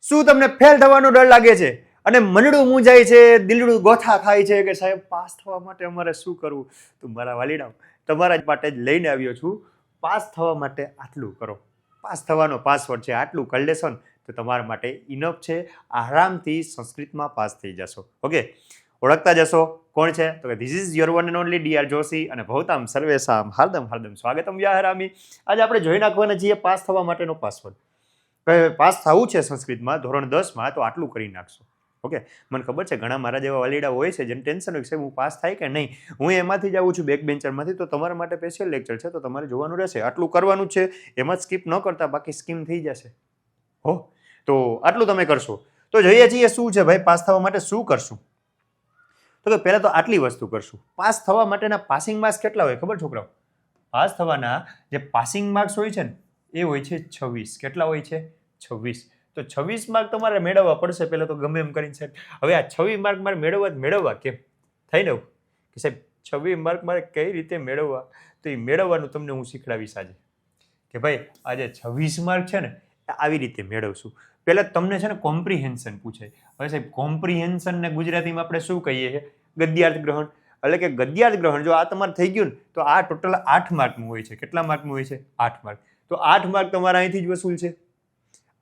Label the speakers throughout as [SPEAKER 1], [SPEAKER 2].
[SPEAKER 1] શું તમને ફેલ થવાનો ડર લાગે છે અને મનડું મૂંઝાય છે, દિલડું ગોથા ખાય છે કે સાહેબ પાસ થવા માટે અમારે શું કરવું? તો મારા વાલીડાઓ, તમારા માટે જ લઈને આવ્યો છું. પાસ થવા માટે આટલું કરો. પાસ થવાનો પાસવર્ડ છે, આટલું કરી લેશો ને તો તમારા માટે ઇનફ છે. આરામથી સંસ્કૃતમાં પાસ થઈ જશો. ઓકે, ઓળખતા જશો કોણ છે? તો કે this is your one and only DR Joshi અને ભવતામ સર્વેશામ હાર્દમ હાર્દમ સ્વાગતમ વ્યાહરામી. આજે આપણે જોઈ નાખવાના છીએ પાસ થવા માટેનો પાસવર્ડ. પાસ થવું છે સંસ્કૃતમાં ધોરણ 10માં તો આટલું કરી નાખશો. ઓકે, મને ખબર છે ઘણા મારા જેવા વાલીડા હોય છે જેને ટેન્શન હોય છે હું પાસ થાય કે નહીં. હું એમાંથી જ આવું છું, બેક બેન્ચરમાંથી. તો તમારા માટે સ્પેશિયલ લેક્ચર છે, તો તમારે જોવાનું રહેશે. આટલું કરવાનું છે, એમાં જ સ્કીપ ન કરતા, બાકી સ્કીમ થઈ જશે. હો, તો આટલું તમે કરશો. તો જોઈએ છીએ શું છે ભાઈ, પાસ થવા માટે શું કરશું? તો કે પહેલા તો આટલી વસ્તુ કરશું. પાસ થવા માટેના પાસિંગ માર્ક્સ કેટલા હોય ખબર છોકરાઓ? પાસ થવાના જે પાસિંગ માર્ક્સ હોય છે ને એ હોય છે 26. કેટલા હોય છે? 26. તો 26 માર્ક તમારે મેળવવા પડશે પહેલા તો ગમે એમ કરીને સાહેબ. હવે આ 26 માર્ક મારે મેળવવા કેમ થાય ને કે સાહેબ 26 માર્ક મારે કઈ રીતે મેળવવા? તો એ મેળવવાનું તમને હું શીખડાવીશ આજે કે ભાઈ આજે 26 માર્ક છે ને આવી રીતે મેળવશું. પહેલા તમને છે ને કોમ્પ્રિહેન્શન પૂછે. હવે સાહેબ કોમ્પ્રિહેન્શન ને ગુજરાતીમાં આપણે શું કહીએ છીએ? ગદ્યાર્થ ગ્રહણ. એટલે કે ગદ્યાર્થ ગ્રહણ જો આ તમારે થઈ ગયું ને તો આ ટોટલ 8 માર્કનું હોય છે. કેટલા માર્કનું હોય છે? 8 માર્ક. તો 8 માર્ક તમારા અહીંથી જ વસૂલ છે.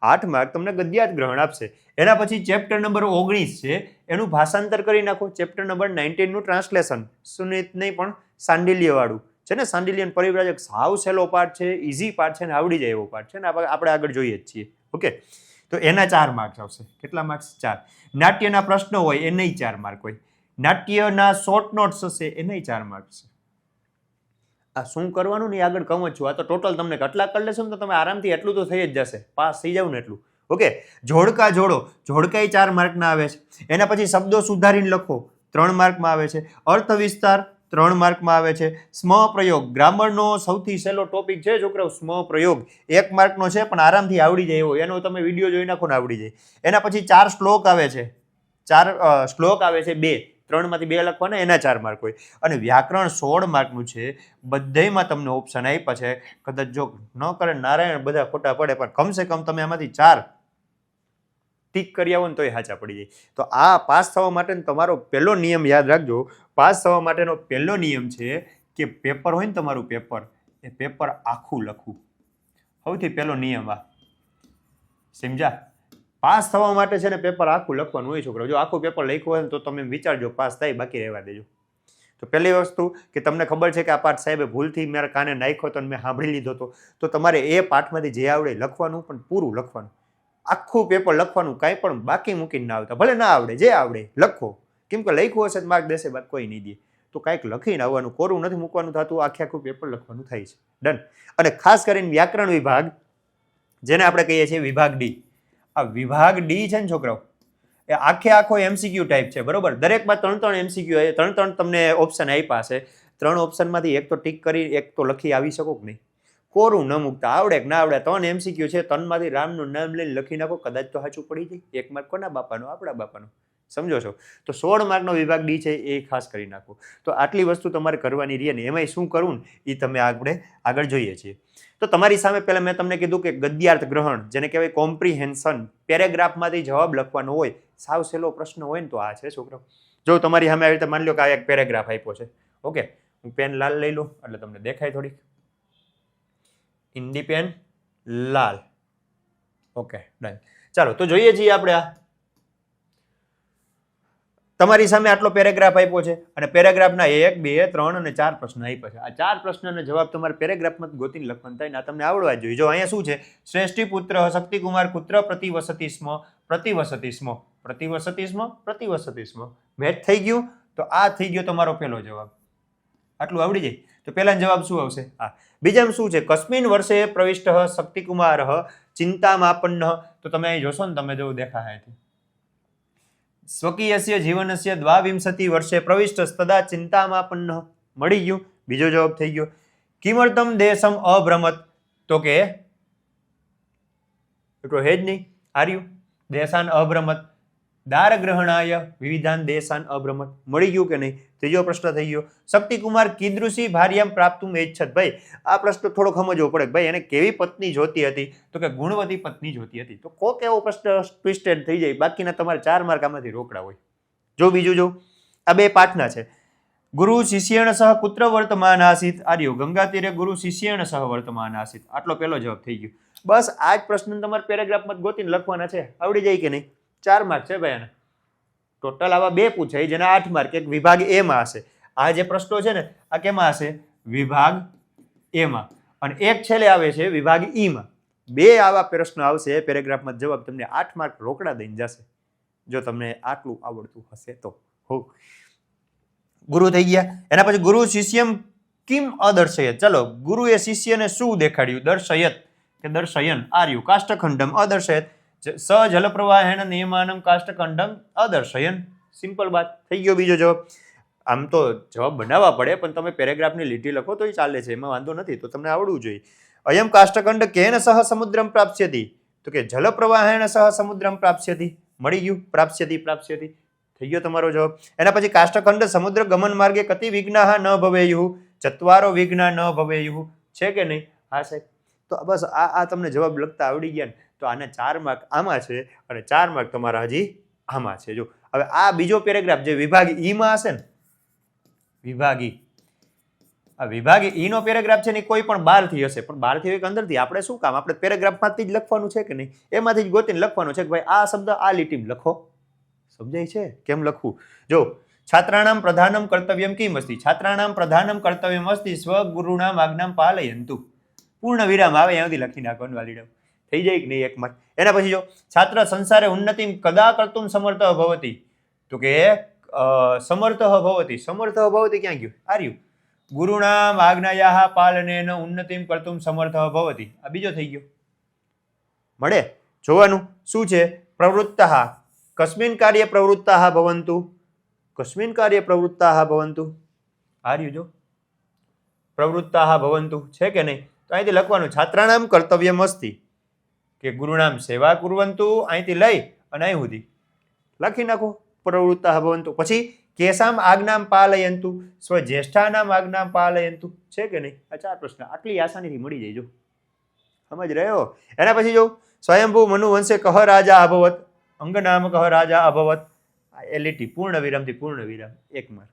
[SPEAKER 1] 8 માર્ક તમને ગદ્યાર્થ ગ્રહણ આપશે. એના પછી ચેપ્ટર નંબર 19 છે, એનું ભાષાંતર કરી નાખો. ચેપ્ટર નંબર 19 નું ટ્રાન્સલેશન. સુનિત નહીં પણ સાંડિલ્ય વાળું છે ને, સાંડિલ્યન પરિવ્રાજક સાવ સહેલો પાઠ છે, ઇઝી પાઠ છે ને આવડી જાય એવો પાઠ છે ને, આપણે આગળ જોઈએ જ છીએ. ઓકે, તો એના 4 માર્ક્સ આવશે. કેટલા માર્ક્સ? 4. નાટ્યના પ્રશ્નો હોય એનાય 4 માર્ક હોય. નાટ્યના શોર્ટ નોટ્સ હશે એનાય 4 માર્ક્સ છે. આ શું કરવાનું નહીં આગળ કહું જ છું. આ તો ટોટલ તમને કેટલા કરી લેશો ને તો તમે આરામથી એટલું તો થઈ જ જશે, પાસ થઈ જાવ ને એટલું. ઓકે, જોડકા જોડો, જોડકાઈ 4 માર્કના આવે છે. એના પછી શબ્દો સુધારીને લખો 3 માર્કમાં આવે છે. અર્થ વિસ્તાર 3 માર્કમાં આવે છે. સ્મ પ્રયોગ, ગ્રામરનો સૌથી સહેલો ટોપિક છે છોકરાઓ. સ્મ પ્રયોગ 1 માર્કનો છે પણ આરામથી આવડી જાય એવો. એનો તમે વિડીયો જોઈ નાખો ને આવડી જાય. એના પછી 4 શ્લોક આવે છે. 4 શ્લોક આવે છે, 2. 3 માંથી 2 લખવાના, એના 4 માર્ક હોય. અને વ્યાકરણ 16 માર્કનું છે. બધેમાં તમને ઓપ્શન આપ્યા છે. કદાચ જો ન કરે નારાયણ બધા ખોટા પડે, પણ કમસે કમ તમે આમાંથી 4 ટીક કરી આવો ને તોય સાચા પડી જાય. તો આ પાસ થવા માટે તમારો પહેલો નિયમ યાદ રાખજો. પાસ થવા માટેનો પહેલો નિયમ છે કે પેપર હોય ને તમારું પેપર, એ પેપર આખું લખવું. સૌથી પહેલો નિયમ આ સમજ્યા? પાસ થવા માટે છે ને પેપર આખું લખવાનું હોય છોકરા. જો આખું પેપર લખ્યું હોય ને તો તમે વિચારજો પાસ થાય, બાકી રહેવા દેજો. તો પહેલી વસ્તુ કે તમને ખબર છે કે આ પાઠ સાહેબે ભૂલથી મારા કાને નાખ્યો તો મેં સાંભળી લીધો હતો, તો તમારે એ પાઠમાંથી જે આવડે લખવાનું, પણ પૂરું લખવાનું. આખું પેપર લખવાનું, કાંઈ પણ બાકી મૂકીને ના આવતા. ભલે ના આવડે, જે આવડે લખો. કેમ કે લખ્યું હશે માર્ક દેશે, બાદ કોઈ નહીં દે. તો કાંઈક લખીને આવવાનું, કોરું નથી મૂકવાનું થતું, આખું પેપર લખવાનું થાય છે. ડન. અને ખાસ કરીને વ્યાકરણ વિભાગ, જેને આપણે કહીએ છીએ વિભાગ ડી. આ વિભાગ ડી છે ને છોકરાઓ, એ આખો એમસીક્યુ ટાઈપ છે, બરોબર? દરેકમાં 3 એમસીક્યુ, 3 તમને ઓપ્શન આપ્યા છે. 3 ઓપ્શનમાંથી એક તો ટીક કરી, એક તો લખી આવી શકો કે નહીં? કોરું ન મૂકતા, આવડે કે ના આવડે, 3 એમસીક્યુ છે. 3માંથી રામનું નામ લઈને લખી નાખો, કદાચ તો સાચું પડી જાય. 1 માર્ક કોના બાપાનો? આપણા બાપાનો. સમજો છો? તો 16 માર્કનો વિભાગ ડી છે, એ ખાસ કરી નાખો. તો આટલી વસ્તુ તમારે કરવાની રહી ને એમાંય શું કરવું ને એ તમે આપણે આગળ જોઈએ છીએ. તો તમારી સામે પહેલા મેં તમને કીધું કે ગદ્યાર્થ ગ્રહણ, જેને કહેવાય કોમ્પ્રિહેન્શન, પેરેગ્રાફમાંથી જવાબ લખવાનો હોય. સાવ સહેલો પ્રશ્ન હોય ને તો આ છે છોકરાઓ. જો તમારી સામે આવી રીતે માની લો કે આ એક પેરેગ્રાફ આપ્યો છે. ઓકે, હું પેન લાલ લઈ લઉં એટલે તમને દેખાય થોડીક. ઇન્ડિપેન લાલ. Okay, done. ચાલો તો જોઈએ છીએ આપણે. આ તમારી સામે આટલો પેરેગ્રાફ આપ્યો છે અને પેરેગ્રાફના 1, 2, 3 અને 4 પ્રશ્ન આપ્યા છે. આ 4 પ્રશ્નના જવાબ તમારે પેરેગ્રાફમાં ગોતીને લખવાનું થાય ને આ તમને આવડવા જ જોઈએ. જો અહીંયા શું છે? શ્રેષ્ઠી પુત્ર શક્તિકુમાર પુત્ર પ્રતિવસતિ સ્મ, પ્રતિવસતિ સ્મ, પ્રતિવસતિ સ્મ, પ્રતિવસતિ સ્મ. મેચ થઈ ગયું. તો આ થઈ ગયો તમારો પહેલો જવાબ. આટલું આવડી જાય. તો પહેલાનો જવાબ શું આવશે? આ. બીજામાં શું છે? કસ્મિન વર્ષે પ્રવિષ્ટ શક્તિકુમાર ચિંતામાપન્ન. તો તમે અહીં જોશો ને, તમે જો દેખાય સ્વકીયસ્ય જીવનસ્ય 22 વર્ષે પ્રવિષ્ટ તદા ચિંતામાપન્ન. મળી ગયું. બીજો જવાબ થઈ ગયો. કિમર્તમ દેશમ અભ્રમત. તો કે એટલો હે જ નહીં. આર્યું દેશાન અભ્રમત. દાર ગ્રહણાય વિવિધાન દેશાન અબ્રમત. મળી ગયું કે નહીં? ત્રીજો પ્રશ્ન થઈ ગયો. શક્તિકુમાર કીદૃશી ભાર્યામ પ્રાપ્તુમ એચ્છત. ભાઈ આ પ્રશ્ન થોડો સમજવો પડે ભાઈ એને કેવી પત્ની જોતી હતી તો કે ગુણવતી પત્ની જોતી હતી. તો કોક એવો પ્રશ્ન ટ્વિસ્ટેડ થઈ જાય, બાકીના તમારે 4 માર્ક આમાંથી રોકડા હોય. જો બીજું જો આ બે પાઠના છે. ગુરુ શિષ્યેણ સહ પુત્ર વર્તમાન આસિત. આર્યો ગંગા તીરે ગુરુ શિષ્યેણ સહ વર્તમાન આસિત. આટલો પહેલો જવાબ થઈ ગયો. બસ આ જ પ્રશ્ન તમારે પેરેગ્રાફમાં ગોતીને લખવાના છે. આવડી જાય કે નહીં? 4 માર્ક છે ભાઈ આના. ટોટલ આવા 2 પૂછાય જેના 8 માર્ક. એક વિભાગ એ માં હશે. આ જે પ્રશ્નો છે ને આ કેમાં હશે? વિભાગ એ માં. અને એક છેલ્લે આવે છે વિભાગ ઈ માં. 2 આવા પ્રશ્નો આવશે પેરેગ્રાફમાં જવાબ તમને 8 માર્ક રોકડા દઈને જશે જો તમને આટલું આવડતું હશે તો. હો ગુરુ થઈ ગયા. એના પછી ગુરુ શિષ્યમ કિમ અદર્શયત. ચલો ગુરુએ શિષ્યને શું દેખાડ્યું? દર્શયત કે દર્શયન. આર્યુ કાષ્ઠખંડમ અદર્શયત. સ જલ પ્રવાહેણ નિયમાનમ કાષ્ઠખંડમ અદર્શયન. સિમ્પલ વાત થઈ ગયો. બીજો જવાબ. આમ તો જવાબ બનાવવા પડે પણ તમે પેરેગ્રાફની લીટી લખો તો ચાલે છે, એમાં વાંધો નથી. તો તમને આવડવું જોઈએ. અયમ કાષ્ઠખંડ કેન સહ સમુદ્રમ પ્રાપ્સ્યતિ. તો કે જલ પ્રવાહેણ સહ સમુદ્રમ પ્રાપ્સ્યતિ. મળી ગયું. પ્રાપ્સ્યતિ થઈ ગયો તમારો જવાબ. એના પછી કાષ્ઠખંડ સમુદ્ર ગમન માર્ગે કતિ વિઘ્નાઃ ન ભવેયુઃ. ચત્વારો વિઘ્ના ન ભવેયુઃ. છે કે નહીં? હા સાહેબ. તો બસ આ તમને જવાબ લખતા આવડી ગયા ને તો આને 4 માર્ક આમાં છે અને 4 માર્ક તમારા હજી આમાં છે. જો હવે આ બીજો પેરેગ્રાફ જે વિભાગ ઈ માં હશે ને, વિભાગ ઈ, આ વિભાગ ઈ નો પેરેગ્રાફ છે ને કોઈ પણ 12 થી હશે, પણ 12 થી હોય કે અંદર થી આપણે શું કામ? આપણે પેરેગ્રાફમાંથી જ લખવાનું છે કે નહીં? એમાંથી જ ગોતીને લખવાનું છે કે ભાઈ આ શબ્દ આ લીટીમાં લખો. સમજાય છે કેમ લખવું? જો છાત્રાણામ પ્રધાનમ કર્તવ્યમ કિમ અસ્તિ. છાત્રાણામ પ્રધાનમ કર્તવ્યમ અસ્તિ સ્વગુરુણામ આજ્ઞામ પાલયંતુ. પૂર્ણ વિરામ આવે ત્યાંથી લખી નાખવાનું વાલીડમ. થઈ જાય કે નહીં? 1 માર્ક. એના પછી જો છાત્ર સંસારે ઉન્નતિમ કદા કર્તુમ સમર્થ ભવતિ. તો કે સમર્થ ભવતિ. સમર્થ ભવતિ ક્યાં ગયું? આર્યું ગુરુણામ આજ્ઞાયાહ પાલનેન ઉન્નતિમ કર્તુમ સમર્થ ભવતિ. આ બીજો થઈ ગયો. મળે જોવાનું શું છે? પ્રવૃત્તઃ કસ્મિન કાર્ય પ્રવૃત્તાઃ ભવન્તુ. કસ્મિન કાર્ય પ્રવૃત્તાઃ ભવન્તુ. આર્યું જો પ્રવૃત્તાઃ ભવન્તુ. છે કે નહીં? તો અહીંથી લખવાનું છાત્રાણામ કર્તવ્યમ અસ્તિ કે ગુરુનામ સેવા કુર્વંતુ. અહીંથી લઈ અને અહીં સુધી લખી નાખો પ્રવૃત્તાઃ ભવન્તુ. પછી કેસામ આજ્ઞામ પાલયંતુ સ્વજ્યેષ્ઠાનામ આજ્ઞામ પાલયંતુ. છે કે નહીં? આ 4 પ્રશ્ન આટલી આસાનીથી મળી જાય. જો સમજ રહ્યો. એના પછી જો સ્વયંભૂ મનુ વંશે કહ રાજા અભવત. અંગનામ કહ રાજા અભવત. એલિટી પૂર્ણ વિરામથી પૂર્ણ વિરામ. 1 માર્ક.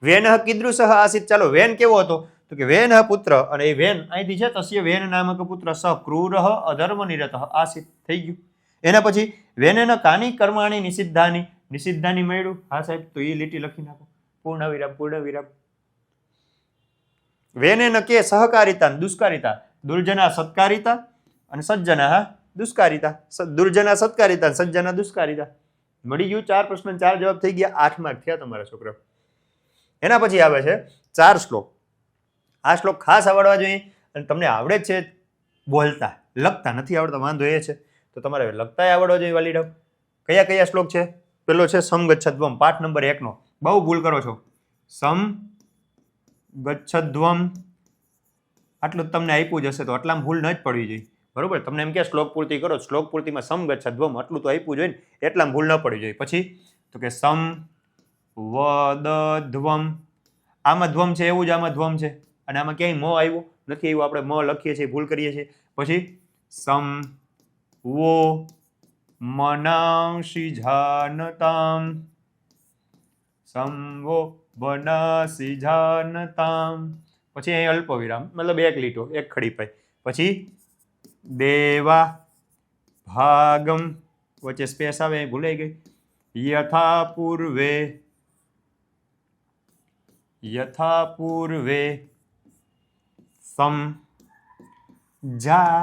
[SPEAKER 1] વેનઃ કીદૃશઃ આસિત. ચાલો વેન કેવો હતો? તો કે વેન પુત્ર, અને એ વેન અહીંથી છે તસ્ય વેન નામક પુત્ર સ ક્રૂરઃ અધર્મ નિરતઃ આસિત. થઈ ગયું. એના પછી વેનેન કાની કર્માણી નિષિદ્ધાની. નિષિદ્ધાની મળ્યું. હા સાહેબ. તો એ લીટી લખી નાખો. પૂર્ણ વિરામ પૂર્ણ વિરામ. વેનેન કે સહકારિતા દુષ્કારિતા. દુર્જના સત્કારિતા અને સજ્જના દુષ્કારિતા. દુર્જના સત્કારિતા સજ્જના દુષ્કારિતા. મળી ગયું. 4 પ્રશ્ન 4 જવાબ થઈ ગયા. 8 માર્ક થયા તમારા છોકરા. એના પછી આવે છે 4 શ્લોક. આ શ્લોક ખાસ આવડવા જોઈએ અને તમને આવડે જ છે બોલતા, લખતા નથી આવડતા વાંધો એ છે તો તમારે લખતાય આવડવા જોઈએ વાલીડાવ. કયા કયા શ્લોક છે? પેલો છે સમ ગચ્છદ્વમ, પાઠ નંબર 1 નો. બહુ ભૂલ કરો છો. સમ ગચ્છદ્વમ આટલું જ તમને આપ્યું જ હશે તો આટલામાં ભૂલ ન જ પડવી જોઈએ. બરોબર? તમને એમ કે શ્લોક પૂર્તિ કરો, શ્લોક પૂર્તિમાં સમ ગચ્છદ્વમ આટલું તો આપ્યું જોઈએ ને, એટલામાં ભૂલ ન પડવી જોઈએ. પછી તો કે સમ વદધ્વમ. આમાં ધ્વમ છે એવું જ આમાં ધ્વમ છે અને આમાં ક્યાંય મ આવ્યો નથી આવ્યું. આપણે મ લખીએ છીએ, ભૂલ કરીએ છીએ. પછી સમ વો મનાંશી જાનતામ. સમવો બનાસી જાનતામ. પછી અહીં અલ્પ વિરામ, મતલબ 1 લીટો 1 ખડી પાઈ. પછી દેવા ભાગમ વચ્ચે સ્પેસ આવે ભૂલાઈ ગઈ. યથા પૂર્વે સમ જા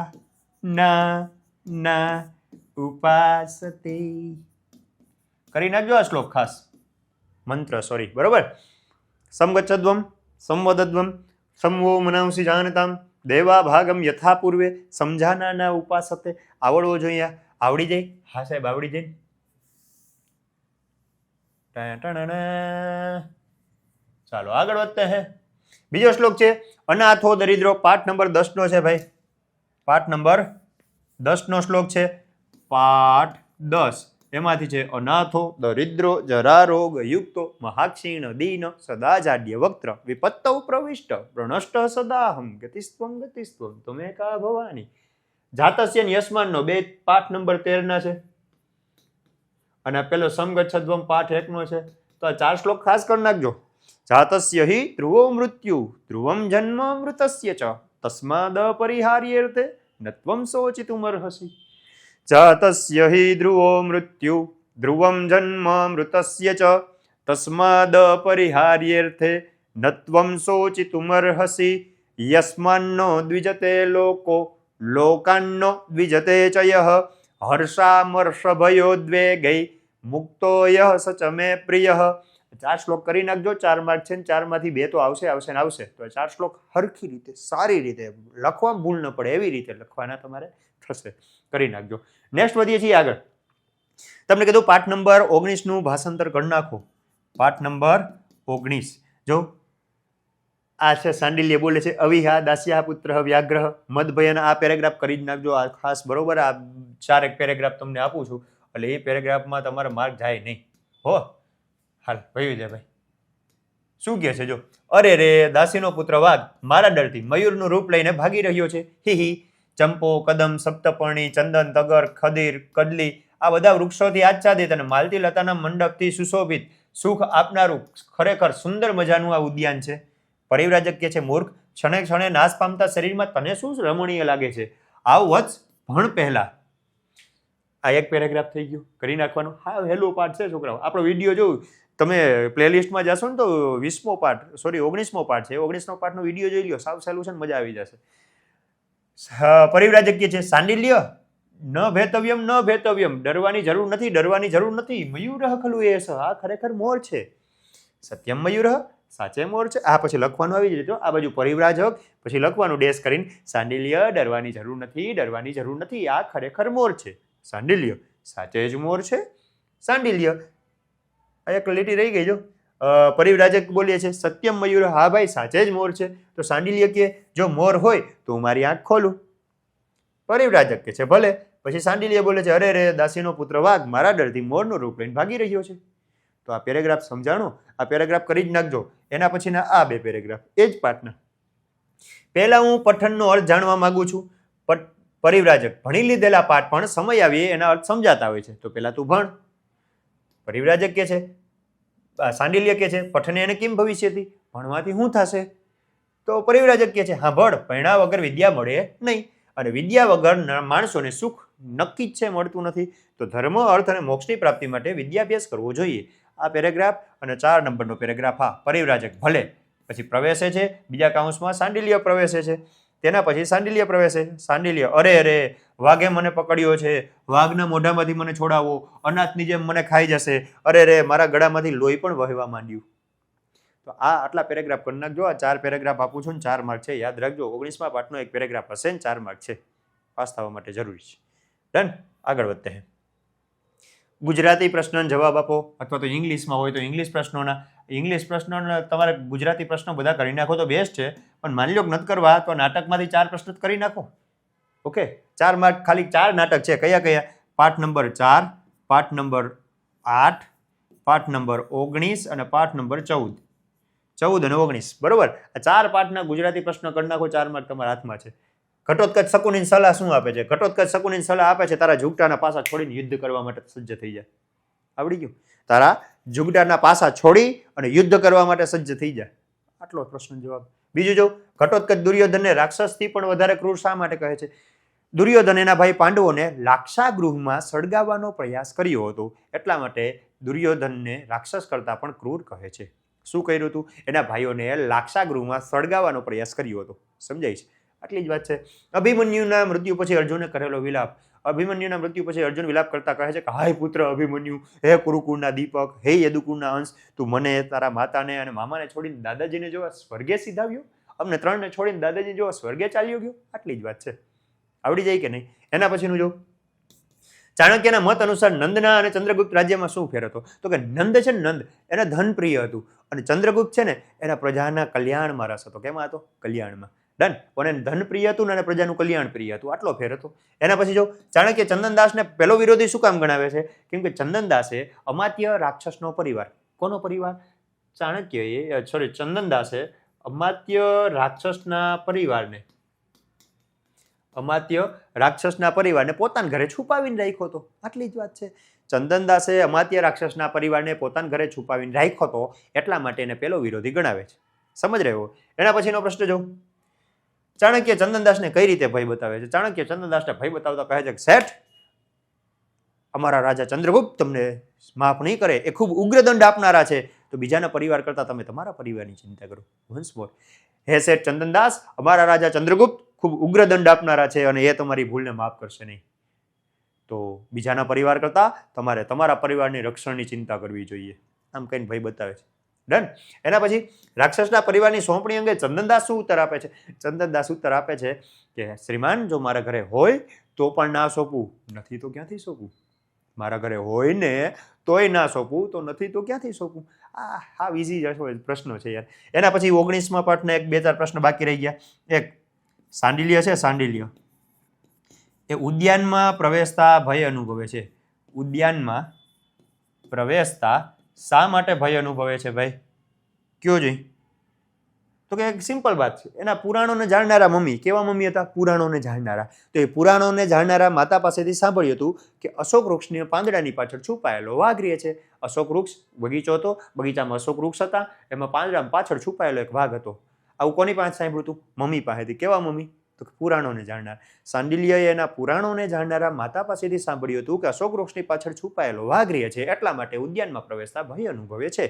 [SPEAKER 1] ના ઉપાસતે. કરી નાખજો આ શ્લોક ખાસ. મંત્ર સોરી. બરોબર? સમગચ્છદ્વમ સંવદદ્વમ સમવો મનાંસી જાનતામ દેવા ભાગમ યથા પૂર્વે સમજાના ના ઉપાસતે. આવડવો જોઈએ. આવડી જાય? હા સાહેબ આવડી જાય. ચાલો આગળ વધતે હે. બીજો શ્લોક છે અનાથો દરિદ્રો. પાઠ નંબર 10 નો છે ભાઈ. પાઠ નંબર 10 નો શ્લોક છે. પાઠ 10 એમાંથી છે અનાથો, દરિદ્રો, જરારોગ, યુક્તો, મહાક્ષીણ, દીન, સદાજાડ્ય વક્ત્ર, વિપત્તૌ પ્રવિષ્ટ, પ્રણષ્ટ સદાહમ, ગતિસ્ત્વમ ગતિસ્ત્વમ, તમે કા ભવાની. જાતસ્ય અને યસ્માનનો બે પાઠ નંબર 13 ના છે અને પેલો સમગચ્છદ્વમ પાઠ 1 નો છે. તો આ 4 શ્લોક ખાસ કરી નાખજો. જાતસ્ય હિ ધ્રુવો મૃત્યુ ધ્રુવમ જન્મ મૃતસ્ય ચ તસ્માદ પરિહાર્યેર્થે નત્વમ શોચિતુમર્હસી. જાતસ્ય હિ ધ્રુવો મૃત્યુ ધ્રુવમ જન્મ મૃતસ્ય ચ તસ્માદ પરિહાર્યેર્થે નત્વમ શોચિતુમર્હસી. યસ્માન્નો દ્વિજતે લોકો લોકાન્નો દ્વિજતે ચ યઃ હર્ષામર્ષભયોદ્વેગૈ મુક્તો યઃ સ ચ મે પ્રિયઃ. 4 શ્લોક કરી નાખજો. 4 માર્ક છે, 4 માંથી 2 તો આવશે ને આવશે. તો 4 શ્લોક હરખી રીતે સારી રીતે લખવામાં ભૂલ ન પડે એવી રીતે લખવાના તમારે થશે. કરી નાખજો. નેક્સ્ટ વધીએ છીએ આગળ. તમને કીધું પાઠ નંબર 19 નું ભાષાંતર કરી નાખો. પાઠ નંબર 19 જો આ છે સાંડિલ્ય બોલે છે અવિહા દાસ્યા પુત્ર વ્યાગ્રહ મદભયન. આ પેરેગ્રાફ કરી જ નાખજો. આ ખાસ બરોબર. આ 4 પેરેગ્રાફ તમને આપું છું એટલે એ પેરેગ્રાફમાં તમારે માર્ક જાય નહીં હો. હાલ ભાઈ વિજયભાઈ શું કહે છે જો. અરે રે દાસીનો પુત્ર વાઘ મારા ડરથી મયુરનું રૂપ લઈને ભાગી રહ્યો છે. હિ ચંપો, કદમ, સપ્તપર્ણી, ચંદન, તગર, ખદીર, કદલી આ બધા વૃક્ષોથી આચ્છાદિત અને માલતી લતાના મંડપથી સુશોભિત સુખ આપનારું ખરેખર સુંદર મજાનું આ ઉદ્યાન છે. પરિવ્રાજક કે છે મૂર્ખ, ક્ષણે ક્ષણે નાશ પામતા શરીરમાં તને શું રમણીય લાગે છે? આવ વત્સ ભણ પહેલા. આ એક પેરેગ્રાફ થઈ ગયું. કરી નાખવાનું. હા હેલો પાઠ છે છોકરાઓ. આપણો વિડીયો જોયું તમે પ્લેલિસ્ટમાં જશો ને તો 20મો પાઠ 19મો પાઠ છે. 19મો પાઠનો વિડીયો જોઈ લો. સાવ સહેલું છે ને મજા આવી જશે. પરિવ્રાજક કે છે સાંડિલ્ય ન ભેતવ્યમ ન ભેતવ્યમ. ડરવાની જરૂર નથી, ડરવાની જરૂર નથી. મયુરઃ ખલુ એષ. આ ખરેખર મોર છે. સત્યમ મયુરઃ સાચે મોર છે. આ પછી લખવાનું આવી જ આ બાજુ પરિવ્રાજક પછી લખવાનું ડેશ કરીને સાંડિલ્ય ડરવાની જરૂર નથી, ડરવાની જરૂર નથી. આ ખરેખર મોર છે. સાંડિલ્ય સાચે જ મોર છે. સાંડિલ્ય એક લીટી રહી ગઈ જો. પરિવ્રાજક બોલીએ છે સત્યમ મયુર. હા ભાઈ સાચે જ મોર છે. તો સાંડિલ્ય કે જો મોર હોય તો હું મારી આંખ ખોલું. પરિવ્રાજક કે છે ભલે. પછી સાંડિલ્ય બોલે છે અરે રે દાસીનો પુત્ર વાઘ મારા ડરથી મોરનું રૂપ લઈને ભાગી રહ્યો છે. તો આ પેરેગ્રાફ સમજાણો. આ પેરેગ્રાફ કરી જ નાખજો. એના પછીના આ 2 પેરેગ્રાફ એ જ પાઠના. પહેલા હું પઠનનો અર્થ જાણવા માંગુ છું. પરિવ્રાજક ભણી લીધેલા પાઠ પણ સમય આવીએ એના અર્થ સમજાતા હોય છે. તો પહેલા તું ભણ. પરિવ્રાજક કે છે સાંડિલ્ય કે છે પઠને એને કેમ ભવિષ્યથી ભણવાથી શું થશે? તો પરિવ્રાજક કે છે હા ભણ ભણ્યા વગર વિદ્યા મળે નહીં અને વિદ્યા વગર માણસોને સુખ નક્કી જ છે મળતું નથી. તો ધર્મ અર્થ અને મોક્ષની પ્રાપ્તિ માટે વિદ્યાભ્યાસ કરવો જોઈએ. આ પેરેગ્રાફ અને 4 નંબરનો પેરેગ્રાફ. હા પરિવ્રાજક ભલે. પછી પ્રવેશે છે બીજા કાઉન્સમાં સાંડિલ્ય પ્રવેશે છે. તેના પછી સાંડિલ્ય પ્રવેશે. સાંડિલ્ય અરે અરે વાઘે મને પકડ્યો છે, વાઘના મોઢામાંથી મને છોડાવો, અનાથની જેમ મને ખાઈ જશે. અરે રે મારા ગળામાંથી લોહી પણ વહેવા માંડ્યું. તો આ આટલા પેરેગ્રાફ કરી નાખજો. આ 4 પેરેગ્રાફ આપું છું ને 4 માર્ક છે. યાદ રાખજો 19મા પાઠનો એક પેરેગ્રાફ હશે ને 4 માર્ક છે. પાસ થવા માટે જરૂરી છે. ડન. આગળ વધતે હે. ગુજરાતી પ્રશ્નનો જવાબ આપો અથવા તો ઇંગ્લિશમાં હોય તો ઇંગ્લિશ પ્રશ્નોના તમારે ગુજરાતી પ્રશ્નો બધા કરી નાખો તો બેસ્ટ છે. પણ માની લો નથી કરવા તો નાટકમાંથી 4 પ્રશ્નો કરી નાખો. ઓકે 4 માર્ક ખાલી 4 નાટક છે. કયા કયા? પાઠ નંબર 4, પાઠ નંબર 8, પાઠ નંબર 19 અને પાઠ નંબર 14 અને 19 બરોબર. આ 4 પાઠના ગુજરાતી પ્રશ્નો કરી નાખો. 4 માર્ક તમારા હાથમાં છે. ઘટોત્કચ શકુની સલાહ શું આપે છે? ઘટોત્કચ શકુની સલાહ આપે છે તારા ઝુગટાના પાસા છોડીને યુદ્ધ કરવા માટે સજ્જ થઈ જાય. આવડી ગયું? તારા ઝુગટાના પાસા છોડી અને યુદ્ધ કરવા માટે સજ્જ થઈ જાય. આટલો પ્રશ્ન જવાબ. બીજું જો ઘટોત્કચ દુર્યોધનને રાક્ષસથી પણ વધારે ક્રૂર શા માટે કહે છે? દુર્યોધન એના ભાઈ પાંડવોને લાક્ષાગૃહમાં સળગાવવાનો પ્રયાસ કર્યો હતો એટલા માટે દુર્યોધનને રાક્ષસ કરતા પણ ક્રૂર કહે છે. શું કર્યું હતું? એના ભાઈઓને લાક્ષાગૃહમાં સળગાવવાનો પ્રયાસ કર્યો હતો. સમજાય છે? આટલી જ વાત છે. અભિમન્યુના મૃત્યુ પછી અર્જુને કરેલો વિલાપ. અભિમન્યુના મૃત્યુ પછી અર્જુન વિલાપ કરતા કહે છે કે હાય પુત્ર અભિમન્યુ, હે કુરુકુળના દીપક, હે યદુકુળના અંશ, તું મને તારા માતાને અને મામાને છોડીને દાદાજીને જોવા સ્વર્ગે સીધાવ્યો, અમને 3ને છોડીને દાદાજી જોવા સ્વર્ગે ચાલ્યો ગયો. આટલી જ વાત છે. આવડી જાય કે નહીં? એના પછીનું જો ચાણક્યના મત અનુસાર નંદના અને ચંદ્રગુપ્ત રાજ્યમાં શું ફેર હતો? તો કે નંદ છે ને નંદ એને ધન પ્રિય હતું અને ચંદ્રગુપ્ત છે ને એના પ્રજાના કલ્યાણમાં રસ હતો. કેમાં હતો? કલ્યાણમાં. ડન. અને ધન પ્રિય હતું અને પ્રજાનું કલ્યાણ પ્રિય હતું, આટલો ફેર હતો. એના પછી જો ચાણક્ય ચંદનદાસને પહેલો વિરોધી શું કામ ગણાવે છે? કેમ કે ચંદનદાસે અમાત્ય રાક્ષસનો પરિવાર, કોનો પરિવાર? ચાણક્યએ ચંદનદાસે અમાત્ય રાક્ષસના પરિવારને પોતાના ઘરે છુપાવીને રાખ્યો હતો. આટલી જ વાત છે. ચંદનદાસે અમાત્ય રાક્ષસના પરિવારને પોતાના ઘરે છુપાવીને રાખ્યો હતો, એટલા માટે એને પેલો વિરોધી ગણાવે છે. સમજ રહ્યો? એના પછીનો પ્રશ્ન જો, ચાણક્ય ચંદનદાસને કઈ રીતે ભય બતાવે છે? ચાણક્ય ચંદનદાસને ભય બતાવતા કહે છે કે શેઠ, અમારા રાજા ચંદ્રગુપ્ત તમને માફ નહીં કરે, એ ખૂબ ઉગ્રદંડ આપનારા છે, તો બીજાના પરિવાર કરતા તમે તમારા પરિવારની ચિંતા કરો. વન્સ મોર, હે શેઠ ચંદનદાસ, અમારા રાજા ચંદ્રગુપ્ત ખૂબ ઉગ્રદંડ આપનારા છે અને એ તમારી ભૂલને માફ કરશે નહીં, તો બીજાના પરિવાર કરતા તમારે તમારા પરિવારની રક્ષણની ચિંતા કરવી જોઈએ. આમ કહીને ભય બતાવે છે. ડન. એના પછી રાક્ષસના પરિવારની સોંપણી અંગે ચંદનદાસ શું ઉત્તર આપે છે? ચંદનદાસ ઉત્તર આપે છે કે શ્રીમાન, જો મારા ઘરે હોય તો પણ ના સોંપું, નથી તો ક્યાંથી સોંપું? મારા ઘરે હોય ને તોય ના સોંપું, તો નથી તો ક્યાંથી સોંપું? આ ઇઝી પ્રશ્નો છે યાર. એના પછી 19મા પાઠના એક બે ચાર પ્રશ્ન બાકી રહી ગયા. એક સાંડિલ્ય છે, સાંડિલ્ય એ ઉદ્યાનમાં પ્રવેશતા ભય અનુભવે છે. ઉદ્યાનમાં પ્રવેશતા શા માટે ભય અનુભવે છે ભાઈ? કયો જોઈ? તો કે એક સિમ્પલ વાત છે, એના પુરાણોને જાણનારા મમ્મી, કેવા મમ્મી હતા? પુરાણોને જાણનારા. તો એ પુરાણોને જાણનારા માતા પાસેથી સાંભળ્યું હતું કે અશોક વૃક્ષની પાંદડાની પાછળ છુપાયેલો વાઘ રહે છે. અશોક વૃક્ષ બગીચો હતો, બગીચામાં અશોક વૃક્ષ હતા, એમાં પાંદડામાં પાછળ છુપાયેલો એક વાઘ હતો. આવું કોની પાસે સાંભળ્યું હતું? મમ્મી પાસેથી. કેવા મમ્મી? તો પુરાણોને જાણનાર. સાંડિલ્યએ એના પુરાણોને જાણનારા માતા પાસેથી સાંભળ્યું હતું કે અશોક વૃક્ષની પાછળ છુપાયેલો વાઘ રહે છે, એટલા માટે ઉદ્યાનમાં પ્રવેશતા ભય અનુભવે છે.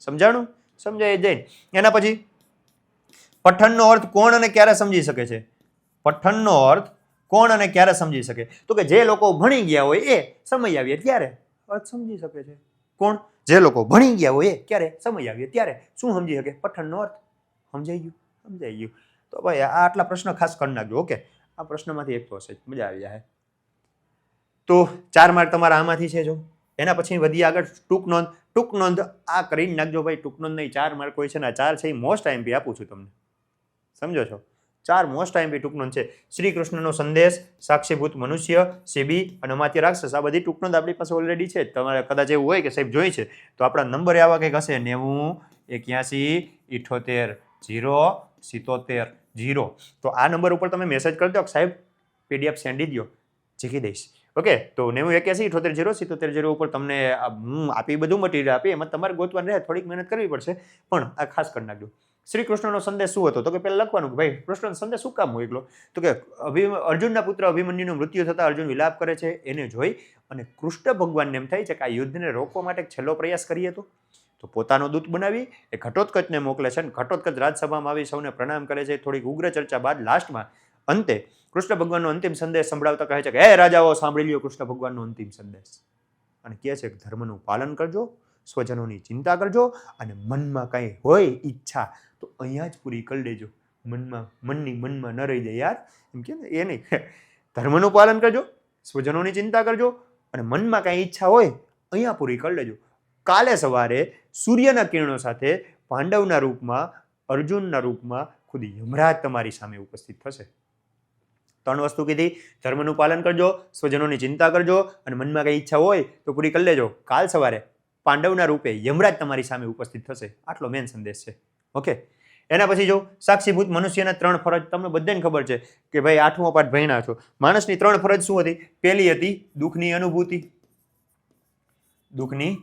[SPEAKER 1] સમજાણું? સમજાય જઈને. એના પછી પઠનનો અર્થ કોણ અને ક્યારે સમજી શકે છે? પઠનનો અર્થ કોણ અને ક્યારે સમજી શકે? તો કે જે લોકો ભણી ગયા હોય એ સમય આવ્યે ત્યારે અર્થ સમજી શકે છે. કોણ? જે લોકો ભણી ગયા હોય એ ક્યારે? સમય આવ્યે ત્યારે શું સમજી શકે? પઠનનો અર્થ. સમજાઈ ગયું? સમજાઈ ગયું. તો ભાઈ આટલા પ્રશ્ન ખાસ કરી નાખજો. ઓકે, આ પ્રશ્નમાંથી એક તો હશે, મજા આવી જાય. તો 4 માર્ક તમારા આમાંથી છે. જો એના પછી વધી આગળ ટૂંક નોંધ. ટૂંક નોંધ આ કરીને નાખજો ભાઈ. ટૂંક નોંધ નહીં, 4 માર્ક હોય છે ને, 4 છે એ મોસ્ટ આઈએમપી આપું છું તમને. સમજો છો? 4 મોસ્ટ આઈએમપી ટૂંક નોંધ છે. શ્રી કૃષ્ણનો સંદેશ, સાક્ષીભૂત મનુષ્ય, સેબી અને અમાત્ય રાક્ષસ, આ બધી ટૂંક નોંધ આપણી પાસે ઓલરેડી છે. તમારે કદાચ એવું હોય કે સાહેબ જોઈ છે તો આપણા નંબર આવા કંઈક હશે 90 81 78 0 77 0. તો આ નંબર ઉપર તમે મેસેજ કરી દો કે સાહેબ પીડીએફ સેન્ડી દો, શીખી દઈશ. ઓકે, તો 90 81 78 0 77 0 ઉપર તમને હું આપી બધું મટીરિયલ આપી, એમાં તમારે ગોતવાનું રહે, થોડીક મહેનત કરવી પડશે, પણ આ ખાસ કરી નાખજો. શ્રી કૃષ્ણનો સંદેશ શું હતો? તો કે પહેલા લખવાનું કે ભાઈ કૃષ્ણનો સંદેશ શું કામ મોકલો? તો કે અર્જુનના પુત્ર અભિમન્યુનું મૃત્યુ થતા અર્જુન વિલાપ કરે છે, એને જોઈ અને કૃષ્ણ ભગવાનને એમ થાય છે કે આ યુદ્ધને રોકવા માટે છેલ્લો પ્રયાસ કરીએ તો પોતાનો દૂત બનાવી એ ઘટોત્કચને મોકલે છે અને ઘટોત્કચ રાજસભામાં આવી સૌને પ્રણામ કરે છે. થોડીક ઉગ્ર ચર્ચા બાદ લાસ્ટમાં અંતે કૃષ્ણ ભગવાનનો અંતિમ સંદેશ સંભળાવતા કહે છે કે હે રાજાઓ, સાંભળી લ્યો કૃષ્ણ ભગવાનનો અંતિમ સંદેશ, અને કહે છે કે ધર્મનું પાલન કરજો, સ્વજનોની ચિંતા કરજો, અને મનમાં કંઈ હોય ઈચ્છા તો અહીંયા જ પૂરી કરી લેજો. મનમાં ન રહી જાય યાર, એમ કે એ નહીં. ધર્મનું પાલન કરજો, સ્વજનોની ચિંતા કરજો, અને મનમાં કાંઈ ઈચ્છા હોય અહીંયા પૂરી કરી લેજો. કાલે સવારે સૂર્યના કિરણો સાથે પાંડવના રૂપમાં, અર્જુનના રૂપમાં ખુદ યમરાજ તમારી સામે ઉપસ્થિત થશે. 3 વસ્તુ કીધી: ધર્મનું પાલન કરજો, સ્વજનોની ચિંતા કરજો, અને મનમાં કઈ ઈચ્છા હોય તો પૂરી કરી લેજો. કાલ સવારે પાંડવના રૂપે યમરાજ તમારી સામે ઉપસ્થિત થશે. આટલો મેન સંદેશ છે. ઓકે, એના પછી જો સાક્ષીભૂત મનુષ્યના 3 ફરજ તમને બધાને ખબર છે કે ભાઈ 8મો પાઠ ભણ્યા છો. માણસની 3 ફરજ શું હતી? પહેલી હતી દુઃખની અનુભૂતિ. દુઃખની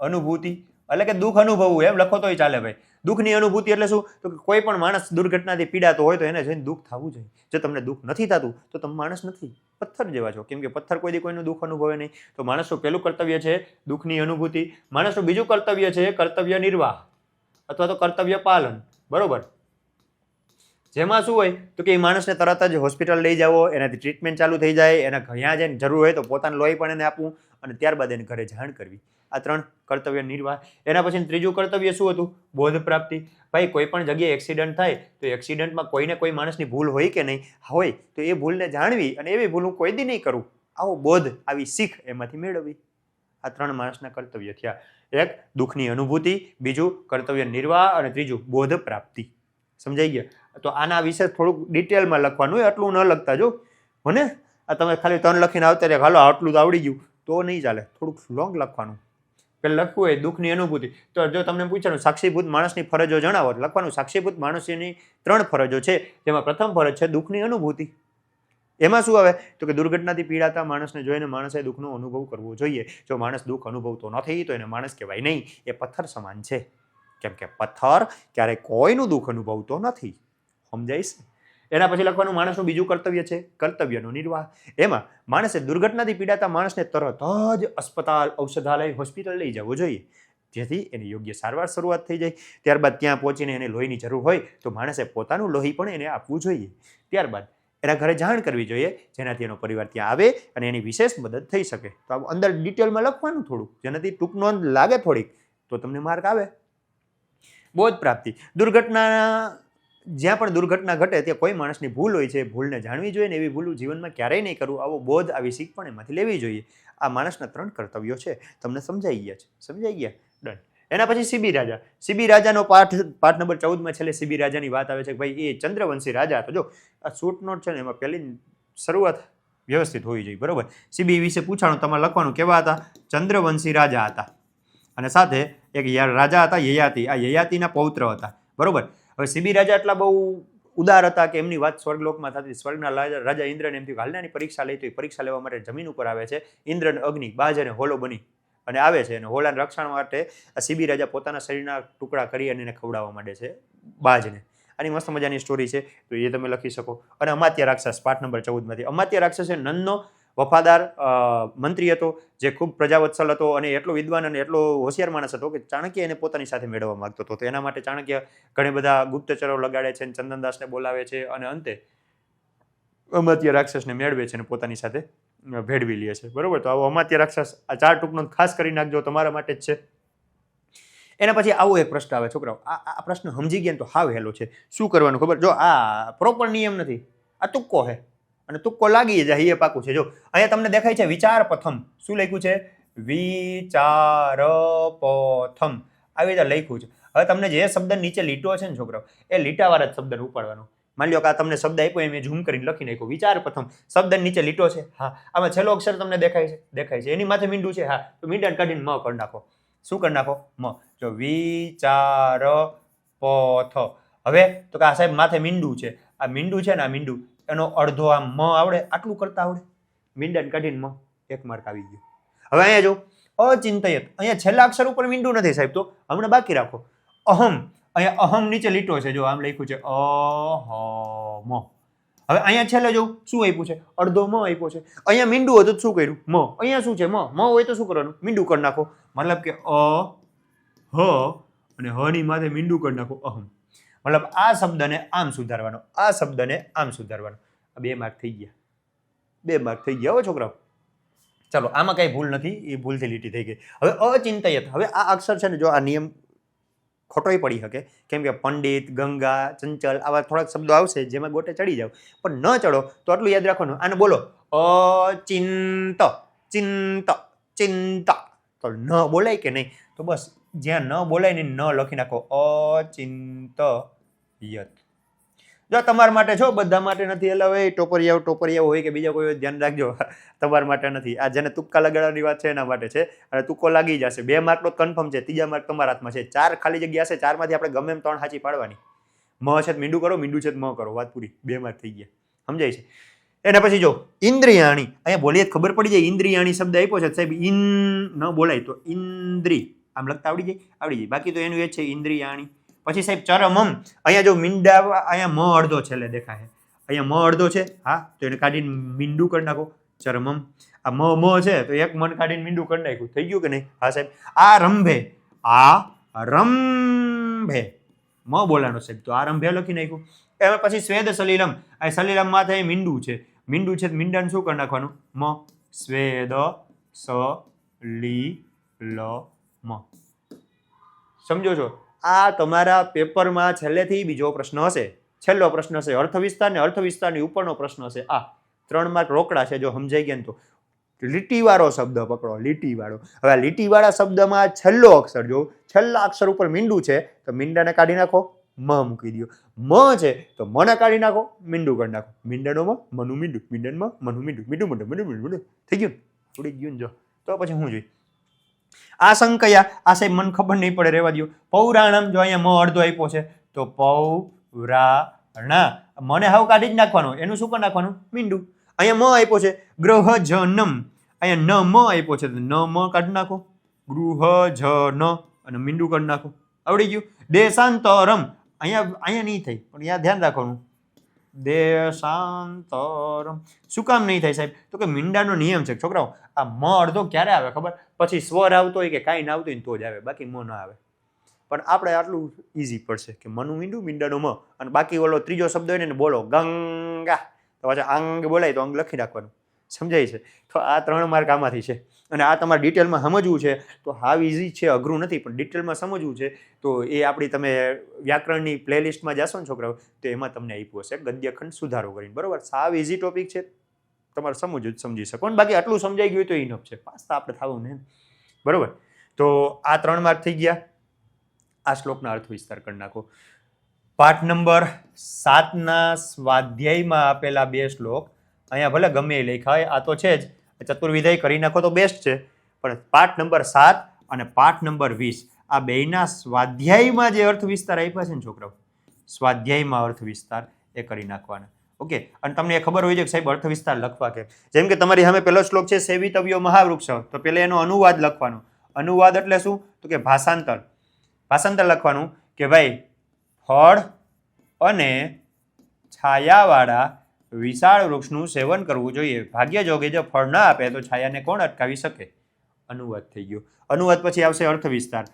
[SPEAKER 1] અનુભૂતિ એટલે કે દુઃખ અનુભવવું, એમ લખો તોય ચાલે ભાઈ. દુઃખની અનુભૂતિ એટલે શું? તો કોઈ પણ માણસ દુર્ઘટનાથી પીડાતો હોય તો એને જઈને દુઃખ થવું જોઈએ. જો તમને દુઃખ નથી થતું તો તમે માણસ નથી, પથ્થર જેવા છો. કેમ કે પથ્થર કોઈ દી કોઈનું દુઃખ અનુભવે નહીં. તો માણસનું પહેલું કર્તવ્ય છે દુઃખની અનુભૂતિ. માણસનું બીજું કર્તવ્ય છે કર્તવ્ય નિર્વાહ અથવા તો કર્તવ્ય પાલન. બરોબર? જેમાં શું હોય તો કે એ માણસને તરત જ હોસ્પિટલ લઈ જાવો, એનાથી ટ્રીટમેન્ટ ચાલુ થઈ જાય, એના જ્યાં જઈને જરૂર હોય તો પોતાનું લોહી પણ એને આપવું, અને ત્યારબાદ એને ઘરે જાણ કરવી. આ 3 કર્તવ્ય નિર્વાહ. એના પછી ત્રીજું કર્તવ્ય શું હતું? બોધ પ્રાપ્તિ. ભાઈ કોઈ પણ જગ્યાએ એક્સિડન્ટ થાય તો એક્સિડન્ટમાં કોઈને કોઈ માણસની ભૂલ હોય કે નહીં હોય, તો એ ભૂલને જાણવી અને એવી ભૂલ હું કોઈ દી નહીં કરું, આવો બોધ, આવી શીખ એમાંથી મેળવવી. આ 3 માણસના કર્તવ્ય થયા. એક દુઃખની અનુભૂતિ, બીજું કર્તવ્ય નિર્વાહ, અને ત્રીજું બોધ પ્રાપ્તિ. સમજાઈ ગયા? તો આના વિશે થોડુંક ડિટેલમાં લખવાનું હોય, આટલું ન લખતા જો મને આ તમે ખાલી 3 લખીને આવતા રહ્યા હાલો આટલું તો આવડી ગયું તો નહીં ચાલે, થોડુંક લોંગ લખવાનું. પેલા લખવું હોય દુઃખની અનુભૂતિ, તો જો તમને પૂછવાનું સાક્ષીભૂત માણસની ફરજો જણાવો, લખવાનું સાક્ષીભૂત માણસની 3 ફરજો છે, જેમાં પ્રથમ ફરજ છે દુઃખની અનુભૂતિ. એમાં શું આવે તો કે દુર્ઘટનાથી પીડાતા માણસને જોઈને માણસે દુઃખનો અનુભવ કરવો જોઈએ. જો માણસ દુઃખ અનુભવતો નથી તો એને માણસ કહેવાય નહીં, એ પથ્થર સમાન છે, કેમ કે પથ્થર ક્યારેય કોઈનું દુઃખ અનુભવતો નથી. સમજાય છે? એના પછી લખવાનું માણસનું બીજું કર્તવ્ય છે કર્તવ્યનો નિર્વાહ. એમાં માણસે દુર્ઘટનાથી પીડાતા માણસને તરત જ અસ્પતાલ, ઔષધાલય, હોસ્પિટલ લઈ જવો જોઈએ, જેથી એની યોગ્ય સારવાર શરૂઆત થઈ જાય. ત્યારબાદ ત્યાં પહોંચીને એને લોહીની જરૂર હોય તો માણસે પોતાનું લોહી પણ એને આપવું જોઈએ. ત્યારબાદ એના ઘરે જાણ કરવી જોઈએ, જેનાથી એનો પરિવાર ત્યાં આવે અને એની વિશેષ મદદ થઈ શકે. તો અંદર ડિટેલમાં લખવાનું થોડુંક, જેનાથી ટૂંક નોંધ લાગે થોડીક તો તમને માર્ક આવે. બોધ પ્રાપ્તિ. દુર્ઘટના, જ્યાં પણ દુર્ઘટના ઘટે ત્યાં કોઈ માણસની ભૂલ હોય છે, ભૂલને જાણવી જોઈએ ને એવી ભૂલ જીવનમાં ક્યારેય નહીં કરવું, આવો બોધ, આવી શીખ પણ એમાંથી લેવી જોઈએ. આ માણસના 3 કર્તવ્યો છે, તમને સમજાઈ ગયા છે? સમજાઈ ગયા? ડન. એના પછી સીબી રાજા. સીબી રાજાનો પાઠ નંબર 14માં છેલ્લે સીબી રાજાની વાત આવે છે કે ભાઈ એ ચંદ્રવંશી રાજા હતો. જો આ શોર્ટ નોટ છે ને એમાં પહેલી શરૂઆત વ્યવસ્થિત હોવી જોઈએ, બરોબર? સીબી વિશે પૂછાણું તમારે લખવાનું કેવા હતા? ચંદ્રવંશી રાજા હતા, અને સાથે એક રાજા હતા યયાતિ, આ યયાતિના પૌત્ર હતા, બરોબર? હવે સીબી રાજા એટલા બહુ ઉદાર હતા કે એમની વાત સ્વર્ગલોકમાં થતી. સ્વર્ગના રાજા ઇન્દ્રને એમ થયું હાલનાની પરીક્ષા લઈ, તો એ પરીક્ષા લેવા માટે જમીન ઉપર આવે છે. ઇન્દ્ર અગ્નિ બાજ અને હોલો બની અને આવે છે, અને હોલાના રક્ષણ માટે આ સીબી રાજા પોતાના શરીરના ટુકડા કરી અને એને ખવડાવવા માંડે છે બાજને. આની મસ્ત મજાની સ્ટોરી છે, તો એ તમે લખી શકો. અને અમાત્ય રાક્ષસ પાઠ નંબર 14માંથી. અમાત્ય રાક્ષસ એ નંદનો વફાદાર મંત્રી હતો, જે ખૂબ પ્રજાવત્સલ હતો અને એટલો વિદ્વાન અને એટલો હોશિયાર માણસ હતો કે ચાણક્ય એને પોતાની સાથે મેળવવા માંગતો હતો. તો એના માટે ચાણક્ય ઘણા બધા ગુપ્તચરો લગાડે છે, ચંદનદાસને બોલાવે છે અને અંતે અમાત્ય રાક્ષસને મેળવે છે અને પોતાની સાથે ભેળવી લે છે, બરોબર? તો આવો અમાત્ય રાક્ષસ, આ 4 ટૂંકનો ખાસ કરી નાખજો, તમારા માટે જ છે. એના પછી આવો એક પ્રશ્ન આવે છોકરાઓ, આ પ્રશ્ન સમજી ગયા તો હાવ હેલો છે. શું કરવાનું ખબર? જો આ પ્રોપર નિયમ નથી, આ તુક્કો છે અને તુક્કો લાગી જાય એ પાકું છે. જો અહીંયા તમને દેખાય છે વિચાર પ્રથમ, શું લખ્યું છે? વિચાર પ્રથમ, આવી રીતે લખ્યું છે. હવે તમને જે શબ્દ નીચે લીટો છે ને છોકરાઓ, એ લીટાવાળા જ શબ્દને ઉપાડવાનો. માની લો કે આ તમને શબ્દ આપ્યો મેં ઝૂમ કરીને લખી નાખ્યો વિચાર પ્રથમ, શબ્દ નીચે લીટો છે, હા, આમાં છેલ્લો અક્ષર તમને દેખાય છે, એની માથે મીંડું છે, હા, તો મીંડાને કાઢીને મ કરી નાખો. શું કરી નાખો? મ. જો વિચાર પથ. હવે તો કે આ સાહેબ માથે મીંડું છે, આ મીંડું છે ને, આ મીંડું એનો અડધો આમ મ આવડે, આટલું કરતા આવડે, મીંડાને કાઢીને મ, 1 માર્ક આવી ગયો. હવે અહીંયા જો અચિંતયત, અહીંયા છેલ્લા અક્ષર ઉપર મીંડું નથી સાહેબ, તો હમણાં બાકી રાખો. અહમ, અહીંયા અહમ નીચે લીટો છે, જો આમ લખ્યું છે અહમ. હવે અહીંયા છેલ્લે જો શું આપ્યું છે? અડધો મ આપ્યો છે. અહીંયા મીંડું હતું શું કર્યું? મ. અહીંયા શું છે? મ હોય તો શું કરવાનું? મીંડું કરી નાખો. મતલબ કે હ અને હ ની માથે મીંડું કરી નાખો, અહમ. મતલબ આ શબ્દને આમ સુધારવાનો, આ શબ્દને આમ સુધારવાનો. 2 માર્ક થઈ ગયા, 2 માર્ક થઈ ગયા હો છોકરાઓ. ચલો, આમાં કઈ ભૂલ નથી, એ ભૂલથી લીટી થઈ ગઈ. હવે અચિંતયત, હવે આ અક્ષર છે ને, જો આ નિયમ ખોટોય પડી શકે, કેમ કે પંડિત, ગંગા, ચંચલ આવા થોડાક શબ્દો આવશે જેમાં ગોટે ચડી જાવ, પણ ન ચડો તો આટલું યાદ રાખવાનું. આને બોલો અચિંત, ચિંત, ચિંત, તો ન બોલાય કે નહીં? તો બસ જ્યાં ન બોલાય ને ન લખી નાખો અચિંતયત. જો તમારા માટે છો, બધા માટે નથી. એટલે હવે ટોપરિયાઓ હોય કે બીજા કોઈ, ધ્યાન રાખજો, તમારા માટે નથી. આ જેને તુક્કા લગાડવાની વાત છે એના માટે છે, અને તુક્કો લાગી જશે. 2 માર્ક તો કન્ફર્મ છે, 3જા માર્ક તમારા હાથમાં છે. 4 ખાલી જગ્યા છે, 4 માંથી આપણે ગમે એમ 3 સાચી પાડવાની. મ છે મીંડું કરો, મીંડું છે મ કરો, વાત પૂરી. 2 માર્ક થઈ ગયા, સમજાય છે? એના પછી જો ઇન્દ્રિયાણી, અહીંયા બોલીએ ખબર પડી જાય. ઇન્દ્રિયાણી શબ્દ આપ્યો છે સાહેબ, ઇન ન બોલાય તો ઇન્દ્રી, આમ લખતા આવડી જાય. બાકી તો એનું એ છે ઇન્દ્રિયાણી. પછી સાહેબ ચરમમ, અહીંયા જો મીંડા, અહીંયા મ અડધો છેલ્લે દેખાય, અહીંયા મ અડધો છે, હા, તો એને કાઢીને મીંડું કરી નાખો, ચરમમ. આ મ છે તો 1 મન કાઢીને મીંડું કરી નાખ્યું, થઈ ગયું કે નહીં? હા સાહેબ. આ રંભે, આ રંભે, મ બોલાનો સાહેબ, તો આ રંભે લખી નાખ્યું. એમાં પછી સ્વેદ સલીલમ, આ સલીલમ માં થાય મીંડું છે, મીંડું છે, મીંડાને શું કરી નાખવાનું? મ. સ્વેદ સલીલમ. સમજો છો? આ તમારા પેપરમાં છેલ્લેથી બીજો પ્રશ્ન હશે, છેલ્લો પ્રશ્ન હશે. અર્થ વિસ્તાર ને અર્થ વિસ્તારની ઉપરનો પ્રશ્ન હશે. આ 3 માર્ક રોકડા છે, જો સમજાઈ ગયા ને તો. લીટીવાળો શબ્દ પકડો, લીટીવાળો. હવે આ લીટીવાળા શબ્દમાં છેલ્લો અક્ષર, જો છેલ્લા અક્ષર ઉપર મીંડું છે તો મીંડાને કાઢી નાખો, મ મૂકી દો. મ છે તો મને કાઢી નાખો, મીંડું કરી નાખો. મીંડાનો મ, મનું મીંડું, મીંડનમાં મનું મીંડું, મીંડું મીંડું મીંડું મીંડું થઈ ગયું, ઉડી ગયું. જો તો પછી હું જોઈ આ સંકયા, આ સાહેબ મને ખબર નહીં પડે, રહેવા દો. પૌરાણમ, જો અહીંયા મ અડધો આપ્યો છે તો પૌરાણા, મને હાવ કાઢી જ નાખવાનો, એનું શું કરી નાખવાનું, મીંડું. અહીંયા મ આપ્યો છે ગૃહજનમ, અહીંયા ન મ આપ્યો છે તો ન મ કાઢી નાખો, ગૃહજન અને મીંડું કાઢી નાખો, આવડી ગયું. દેશાંતરમ, અહીંયા નહીં થાય પણ અહીંયા ધ્યાન રાખવાનું, દેશાંતરમ. શું કામ નહીં થાય સાહેબ, તો કે મીંડાનો નિયમ છે છોકરાઓ, આ મ અડધો ક્યારે આવે ખબર, પછી સ્વર આવતો હોય કે કાંઈ ના આવતું હોય ને તો જ આવે, બાકી મ ના આવે. પણ આપણે આટલું ઈઝી પડશે કે મનું મીંડું, મીંડાનો મ, અને બાકી ઓલો ત્રીજો શબ્દ હોય ને બોલો ગંગા, તો પાછા આંગ બોલાય તો અંગ લખી નાખવાનું, સમજાય છે. તો આ 3 માર્ક આમાંથી છે. અને આ તમારે ડિટેલમાં સમજવું છે તો હાવ ઇઝી છે, અઘરું નથી, પણ ડિટેલમાં સમજવું છે તો એ આપણી તમે વ્યાકરણની પ્લેલિસ્ટમાં જશો ને છોકરાઓ તો એમાં તમને આપ્યું હશે ગદ્યખંડ સુધારો કરીને, બરોબર. સાવ ઇઝી ટોપિક છે, તમારે સમજવું સમજી શકો ને, બાકી આટલું સમજાઈ ગયું તો ઇનફ છે, પાસ તો આપણે થવું ને, બરોબર. તો આ 3 માર્ક થઈ ગયા. આ શ્લોકના અર્થ વિસ્તાર કરી નાખો. પાઠ નંબર 7ના સ્વાધ્યાયમાં આપેલા 2 શ્લોક અહીંયા ભલે ગમે એ લખ્યા હોય, આ તો છે જ, ચતુર્વિધાય કરી નાખો તો બેસ્ટ છે, પણ પાઠ નંબર 7 અને પાઠ નંબર 20 આ બેયના સ્વાધ્યાયમાં જે અર્થ વિસ્તાર આપ્યા છે ને છોકરાઓ, સ્વાધ્યાયમાં અર્થ વિસ્તાર એ કરી નાખવાના. ઓકે, અને તમને એ ખબર હોય છે કે સાહેબ અર્થ વિસ્તાર લખવા કે, જેમ કે તમારી સામે પહેલો શ્લોક છે સેવિતવ્યો મહાવૃક્ષ, તો પહેલા એનો અનુવાદ લખવાનો. અનુવાદ એટલે શું, તો કે ભાષાંતર. ભાષાંતર લખવાનું કે ભાઈ ફળ અને છાયાવાળા વિશાળ વૃક્ષનું સેવન કરવું જોઈએ, ભાગ્ય જોગે જો ફળ ના આપે તો છાયાને કોણ અટકાવી શકે. અનુવાદ થઈ ગયો. અનુવાદ પછી આવશે અર્થ વિસ્તાર.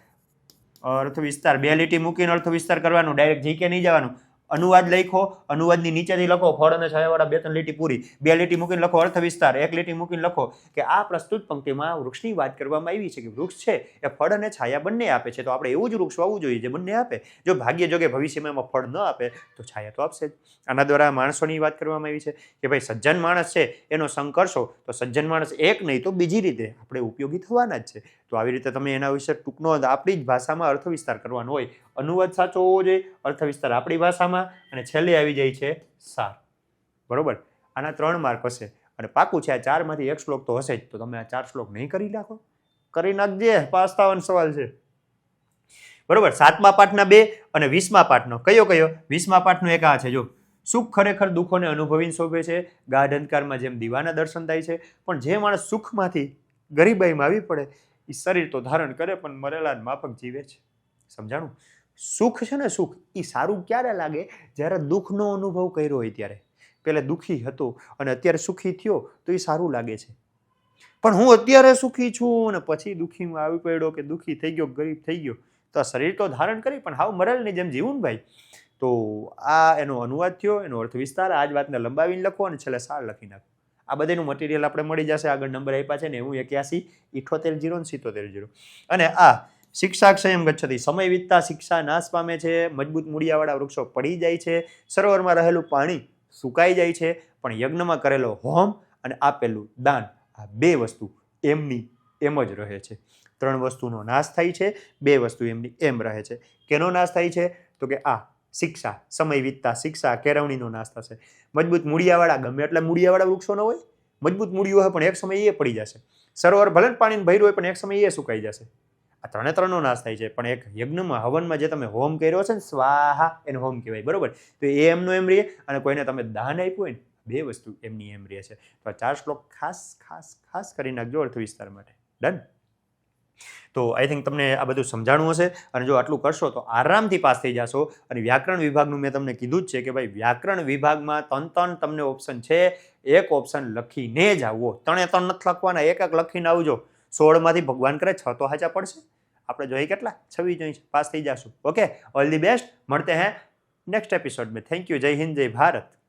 [SPEAKER 1] અર્થ વિસ્તાર 2 લીટી મૂકીને અર્થ વિસ્તાર કરવાનું, ડાયરેક્ટ જીકે નહીં જવાનું. અનુવાદ લખો, અનુવાદની નીચેથી લખો ફળ અને છાયાવાળા 2-3 લીટી પૂરી, 2 લીટી મૂકીને લખો અર્થ વિસ્તાર, 1 લીટી મૂકીને લખો કે આ પ્રસ્તુત પંક્તિમાં વૃક્ષની વાત કરવામાં આવી છે કે વૃક્ષ છે એ ફળ અને છાયા બંને આપે છે, તો આપણે એવું જ વૃક્ષ વાવવું જોઈએ જે બંને આપે. જો ભાગ્ય જોગે ભવિષ્યમાં એમાં ફળ ન આપે તો છાયા તો આપશે જ. આના દ્વારા માણસોની વાત કરવામાં આવી છે કે ભાઈ સજ્જન માણસ છે એનો સંગ કરશો તો સજ્જન માણસ એક નહીં તો બીજી રીતે આપણે ઉપયોગી થવાના જ છે. તો આવી રીતે તમે એના વિશે ટૂંકનો આપણી જ ભાષામાં અર્થ વિસ્તાર કરવાનો હોય. અનુવાદ સાચો હોવો જોઈએ, અર્થ વિસ્તાર આપણી ભાષામાં, અને છેલ્લે આવી જાય છે સાર. બરોબર, આના 3 માર્ક હશે અને પાકું છે આ 4માંથી 1 શ્લોક તો હશે જ. તો તમે આ 4 શ્લોક નહીં કરી નાખો, કરી નાખજે, પાસ થવાનો સવાલ છે. બરોબર, 7મા પાઠના 2 અને 20મા પાઠનો કયો 20મા પાઠનો એક આ છે, જો સુખ ખરેખર દુઃખોને અનુભવીને શોભે છે, ગાઢ અંધકારમાં જેમ દીવાના દર્શન થાય છે, પણ જે માણસ સુખમાંથી ગરીબાઈમાં આવી પડે એ શરીર તો ધારણ કરે પણ મરેલા માફક જીવે છે. સમજાણું? સુખ છે ને, સુખ એ સારું ક્યારે લાગે, જ્યારે દુઃખનો અનુભવ કર્યો હોય ત્યારે. પહેલા દુઃખી હતો અને અત્યારે સુખી થયો તો એ સારું લાગે છે. પણ હું અત્યારે સુખી છું અને પછી દુઃખીમાં આવી પડ્યો કે દુઃખી થઈ ગયો, ગરીબ થઈ ગયો, તો આ શરીર તો ધારણ કરી પણ હાવ મરેલની જેમ જીવું ને ભાઈ. તો આ એનો અનુવાદ થયો, એનો અર્થ વિસ્તાર. આ જ વાતને લંબાવીને લખો અને છેલ્લે સાર લખી નાખો. આ બધાનું મટીરિયલ આપણે મળી જશે. આગળ નંબર આપ્યા છે 91 78 0 77 0. અને આ શિક્ષા ક્ષયમ ગચ્છતિ, સમય વીતતા શિક્ષા નાશ પામે છે, મજબૂત મૂળિયાવાળા વૃક્ષો પડી જાય છે, સરોવરમાં રહેલું પાણી સુકાઈ જાય છે, પણ યજ્ઞમાં કરેલો હોમ અને આપેલું દાન, આ 2 વસ્તુ એમની એમ જ રહે છે. 3 વસ્તુનો નાશ થાય છે, 2 વસ્તુ એમની એમ રહે છે. કેનો નાશ થાય છે, તો કે આ શિક્ષા, સમય વીતતા શિક્ષા, કેળવણીનો નાશ થશે. મજબૂત મૂળિયાવાળા, ગમે એટલે મૂળિયાવાળા વૃક્ષો ન હોય, મજબૂત મૂળિયું હોય પણ એક સમય એ પડી જશે. સરોવર ભલે પાણીને ભર્યું હોય પણ એક સમય એ સુકાઈ જશે. આ 3નો નાશ થાય છે. પણ એક યજ્ઞમાં હવનમાં જે તમે હોમ કર્યો છે ને, સ્વાહા, એને હોમ કહેવાય. બરોબર, તો એ એમનો એમ રહે, અને કોઈને તમે દાન આપ્યું હોય ને, 2 વસ્તુ એમની એમ રહે છે. તો આ 4 શ્લોક ખાસ કરી નાખજો અર્થ વિસ્તાર માટે. ડન? તો આઈ થિંક તમને આ બધું સમજાણું હશે, અને જો આટલું કરશો તો આરામથી પાસ થઈ જશો. અને વ્યાકરણ વિભાગનું મેં તમને કીધું જ છે કે ભાઈ વ્યાકરણ વિભાગમાં 3 તમને ઓપ્શન છે, એક ઓપ્શન લખીને જ આવવો. 3 નથી લખવાના, એક લખીને આવજો. 16માંથી ભગવાન કરે 6 તો સાચા પડશે. આપણે જોઈએ કેટલા 26 જોઈએ, પાસ થઈ જશું. Okay, all the best. મળતે હૈ નેક્स्ट एपिसोड में. Thank you. जय हिंद, जय भारत.